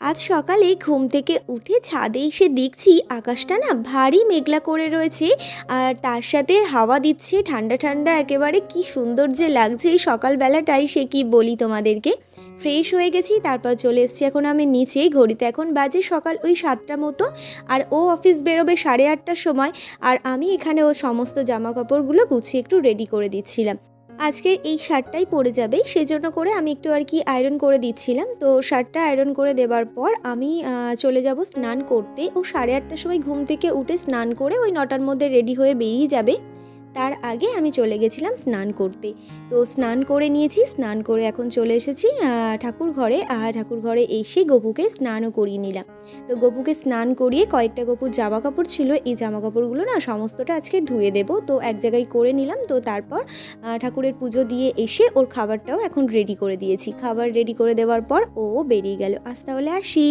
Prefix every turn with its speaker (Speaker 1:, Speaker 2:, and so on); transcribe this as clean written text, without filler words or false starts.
Speaker 1: আজ সকালে ঘুম থেকে উঠে ছাদে এসে দেখছি আকাশটা না ভারী মেঘলা করে রয়েছে। আর তার সাথে হাওয়া দিচ্ছে ঠান্ডা ঠান্ডা, একেবারে কি সুন্দর যে লাগছে এই সকালবেলাটাই, সে কি বলি তোমাদেরকে। ফ্রেশ হয়ে গেছি, তারপর চলে এসেছি এখন আমি নিচে। ঘড়িতে এখন বাজে সকাল ওই 7টা মতো। আর ও অফিস বেরোবে 8:30টার সময়। আর আমি এখানে ও সমস্ত জামা কাপড়গুলো গুছিয়ে একটু রেডি করে দিচ্ছিলাম। আজকের এই শার্টটাই পরে যাবে, সেজন্য করে আমি একটু আর কি আয়রন করে দিচ্ছিলাম। তো শার্টটা আয়রন করে দেওয়ার পর আমি চলে যাব স্নান করতে। ও 8:30টার সময় ঘুম থেকে উঠে স্নান করে ওই 9টার মধ্যে রেডি হয়ে বেরিয়ে যাবে। তার আগে আমি চলে গেছিলাম স্নান করতে। তো স্নান করে নিয়েছি, স্নান করে এখন চলে এসেছি ঠাকুর ঘরে। আর ঠাকুর ঘরে এসে গপুকে স্নানও করিয়ে নিলাম। তো গপুকে স্নান করিয়ে কয়েকটা গপুর জামা কাপড় ছিল, এই জামা কাপড়গুলো না সমস্তটা আজকে ধুয়ে দেবো। তো এক জায়গায় করে নিলাম। তো তারপর ঠাকুরের পুজো দিয়ে এসে ওর খাবারটাও এখন রেডি করে দিয়েছি। খাবার রেডি করে দেওয়ার পর ও বেরিয়ে গেল। আজ তাহলে আসি।